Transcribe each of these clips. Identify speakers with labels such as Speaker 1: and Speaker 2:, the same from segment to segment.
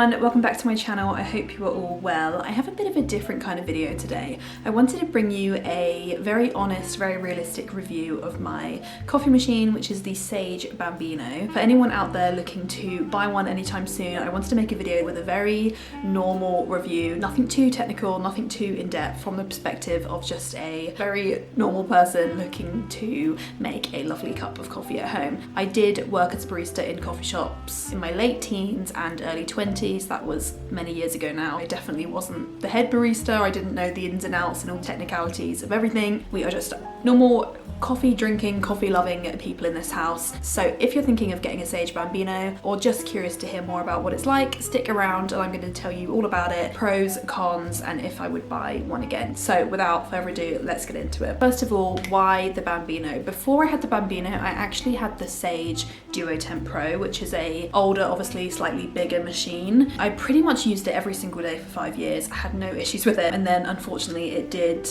Speaker 1: everyone, welcome back to my channel. I hope you are all well. I have a bit of a different kind of video today. I wanted to bring you a very honest, very realistic review of my coffee machine, which is the Sage Bambino. For anyone out there looking to buy one anytime soon, I wanted to make a video with a very normal review, nothing too technical, nothing too in-depth, from the perspective of just a very normal person looking to make a lovely cup of coffee at home. I did work as a barista in coffee shops in my late teens and early 20s. That was many years ago now. I definitely wasn't the head barista. I didn't know the ins and outs and all technicalities of everything. We are just normal coffee drinking, coffee loving people in this house. So if you're thinking of getting a Sage Bambino or just curious to hear more about what it's like, stick around and I'm going to tell you all about it, pros, cons, and if I would buy one again. So without further ado, let's get into it. First of all, why the Bambino? Before I had the Bambino, I actually had the Sage Duo-Temp Pro, which is a older, obviously slightly bigger machine. I pretty much used it every single day for 5 years. I had no issues with it, and then unfortunately it did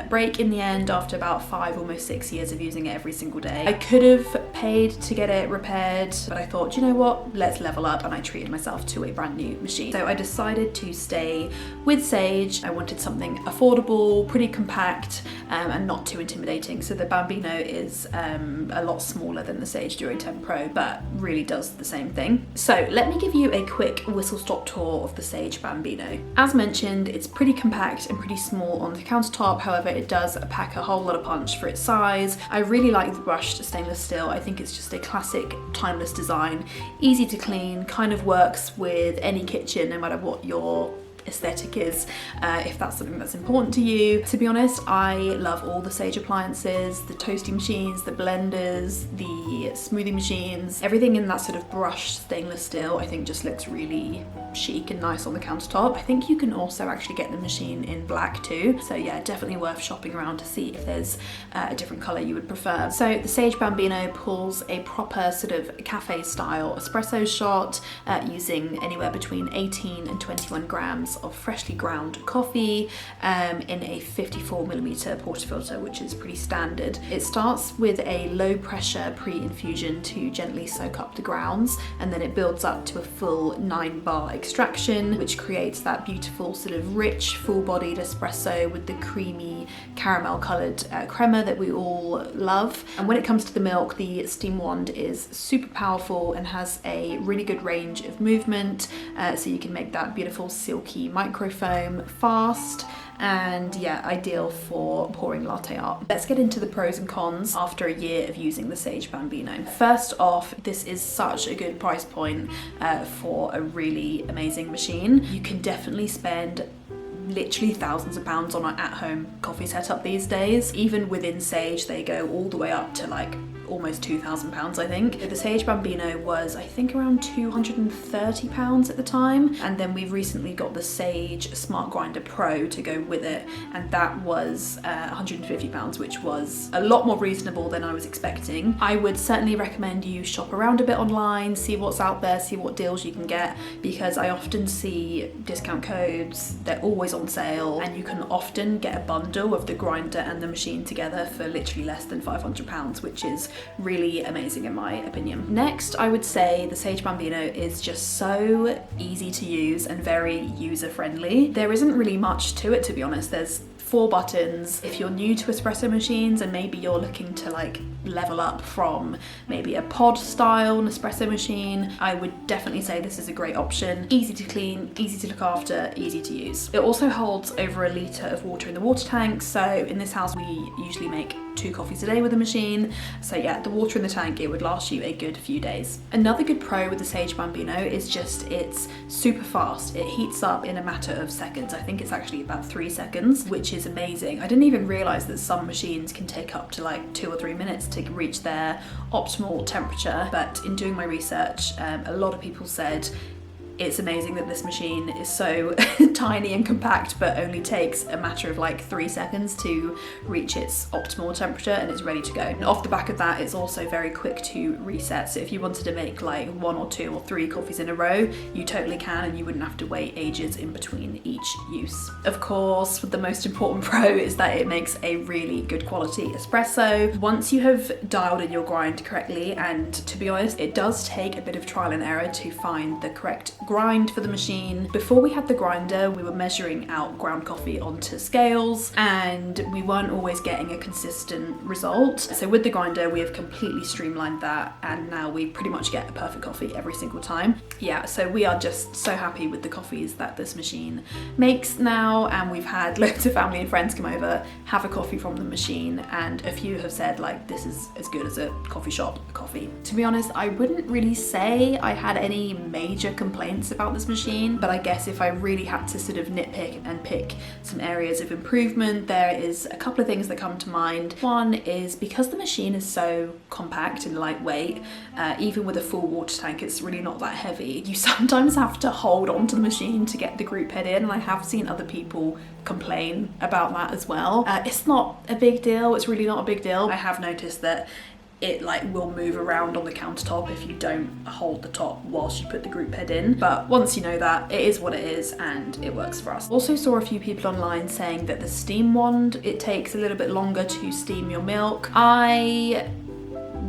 Speaker 1: break in the end after about 5, almost 6 years of using it every single day. I could have paid to get it repaired, but I thought, you know what, let's level up, and I treated myself to a brand new machine. So I decided to stay with Sage. I wanted something affordable, pretty compact, and not too intimidating. So the Bambino is a lot smaller than the Sage Duo-Temp Pro, but really does the same thing. So let me give you a quick whistle-stop tour of the Sage Bambino. As mentioned, it's pretty compact and pretty small on the countertop. However, it does pack a whole lot of punch for its size. I really like the brushed stainless steel. I think it's just a classic, timeless design. Easy to clean, kind of works with any kitchen, no matter what your aesthetic is, if that's something that's important to you. To be honest, I love all the Sage appliances, the toasty machines, the blenders, the smoothie machines, everything in that sort of brushed stainless steel I think just looks really chic and nice on the countertop. I think you can also actually get the machine in black too, so yeah, definitely worth shopping around to see if there's a different colour you would prefer. So the Sage Bambino pulls a proper sort of cafe style espresso shot using anywhere between 18 and 21 grams of freshly ground coffee in a 54mm portafilter, which is pretty standard. It starts with a low pressure pre-infusion to gently soak up the grounds, and then it builds up to a full 9-bar extraction, which creates that beautiful sort of rich, full-bodied espresso with the creamy caramel coloured crema that we all love. And when it comes to the milk, the steam wand is super powerful and has a really good range of movement, so you can make that beautiful silky microfoam fast, and yeah, ideal for pouring latte art. Let's get into the pros and cons after a year of using the Sage Bambino. First off, this is such a good price point for a really amazing machine. You can definitely spend literally thousands of pounds on an at-home coffee setup these days. Even within Sage, they go all the way up to like almost £2,000, I think. The Sage Bambino was, I think, around £230 at the time, and then we've recently got the Sage Smart Grinder Pro to go with it, and that was £150, which was a lot more reasonable than I was expecting. I would certainly recommend you shop around a bit online, see what's out there, see what deals you can get, because I often see discount codes, they're always on sale, and you can often get a bundle of the grinder and the machine together for literally less than £500, which is really amazing in my opinion. Next, I would say the Sage Bambino is just so easy to use and very user friendly. There isn't really much to it, to be honest. There's 4 buttons. If you're new to espresso machines and maybe you're looking to like level up from maybe a pod style Nespresso machine, I would definitely say this is a great option. Easy to clean, easy to look after, easy to use. It also holds over 1 litre of water in the water tank, so in this house we usually make 2 coffees a day with the machine, so yeah, the water in the tank, it would last you a good few days. Another good pro with the Sage Bambino is just it's super fast. It heats up in a matter of seconds. I think it's actually about 3 seconds, which is amazing. I didn't even realise that some machines can take up to like 2 or 3 minutes to reach their optimal temperature, but in doing my research, a lot of people said it's amazing that this machine is so tiny and compact, but only takes a matter of like 3 seconds to reach its optimal temperature, and it's ready to go. And off the back of that, it's also very quick to reset. So if you wanted to make like 1 or 2 or 3 coffees in a row, you totally can, and you wouldn't have to wait ages in between each use. Of course, the most important pro is that it makes a really good quality espresso. Once you have dialed in your grind correctly, and to be honest, it does take a bit of trial and error to find the correct grind for the machine. Before we had the grinder, we were measuring out ground coffee onto scales and we weren't always getting a consistent result. So with the grinder, we have completely streamlined that and now we pretty much get a perfect coffee every single time. Yeah, so we are just so happy with the coffees that this machine makes now, and we've had loads of family and friends come over, have a coffee from the machine, and a few have said like, this is as good as a coffee shop coffee. To be honest, I wouldn't really say I had any major complaints about this machine, but I guess if I really had to sort of nitpick and pick some areas of improvement, there is a couple of things that come to mind. One is because the machine is so compact and lightweight, even with a full water tank, it's really not that heavy. You sometimes have to hold onto the machine to get the group head in, and I have seen other people complain about that as well. It's not a big deal, it's really not a big deal. I have noticed that it like will move around on the countertop if you don't hold the top whilst you put the group head in. But once you know that, it is what it is and it works for us. Also saw a few people online saying that the steam wand, it takes a little bit longer to steam your milk. I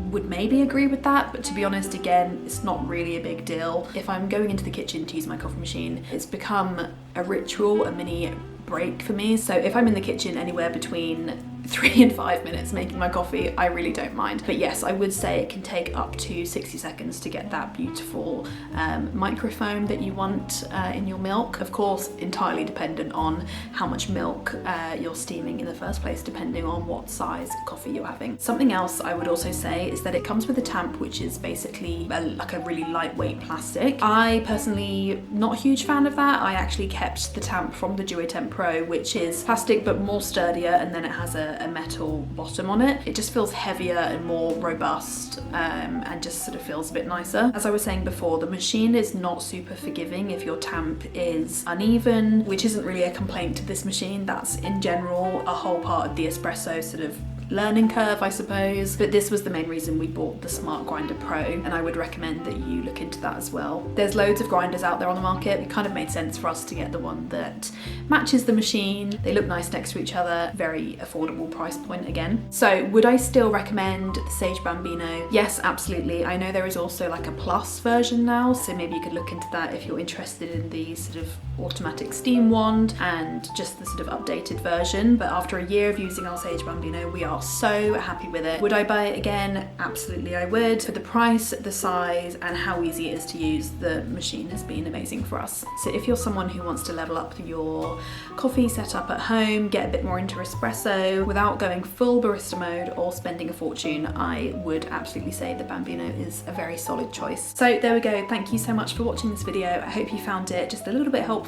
Speaker 1: would maybe agree with that, but to be honest, again, it's not really a big deal. If I'm going into the kitchen to use my coffee machine, it's become a ritual, a mini break for me. So if I'm in the kitchen anywhere between 3 and 5 minutes making my coffee, I really don't mind. But yes, I would say it can take up to 60 seconds to get that beautiful microfoam that you want in your milk. Of course, entirely dependent on how much milk you're steaming in the first place, depending on what size coffee you're having. Something else I would also say is that it comes with a tamp, which is basically like a really lightweight plastic. I personally not a huge fan of that. I actually kept the tamp from the Duotemp Pro, which is plastic but more sturdier, and then it has a metal bottom on it. It just feels heavier and more robust and just sort of feels a bit nicer. As I was saying before, the machine is not super forgiving if your tamp is uneven, which isn't really a complaint to this machine. That's in general a whole part of the espresso sort of learning curve, I suppose. But this was the main reason we bought the Smart Grinder Pro, and I would recommend that you look into that as well. There's loads of grinders out there on the market. It kind of made sense for us to get the one that matches the machine. They look nice next to each other, very affordable price point again. So would I still recommend the Sage Bambino? Yes, absolutely. I know there is also like a plus version now, so maybe you could look into that if you're interested in the sort of automatic steam wand and just the sort of updated version. But after a year of using our Sage Bambino, we are so happy with it. Would I buy it again? Absolutely I would. For the price, the size, and how easy it is to use, the machine has been amazing for us. So if you're someone who wants to level up your coffee setup at home, get a bit more into espresso without going full barista mode or spending a fortune, I would absolutely say the Bambino is a very solid choice. So there we go. Thank you so much for watching this video. I hope you found it just a little bit helpful.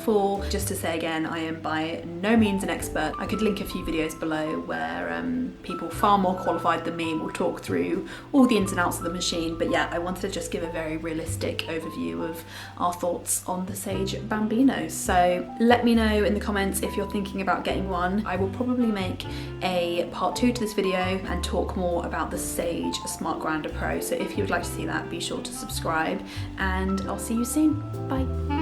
Speaker 1: Just to say again, I am by no means an expert. I could link a few videos below where people far more qualified than me will talk through all the ins and outs of the machine. But yeah, I wanted to just give a very realistic overview of our thoughts on the Sage Bambino. So let me know in the comments if you're thinking about getting one. I will probably make a part 2 to this video and talk more about the Sage Smart Grinder Pro. So if you would like to see that, be sure to subscribe, and I'll see you soon. Bye.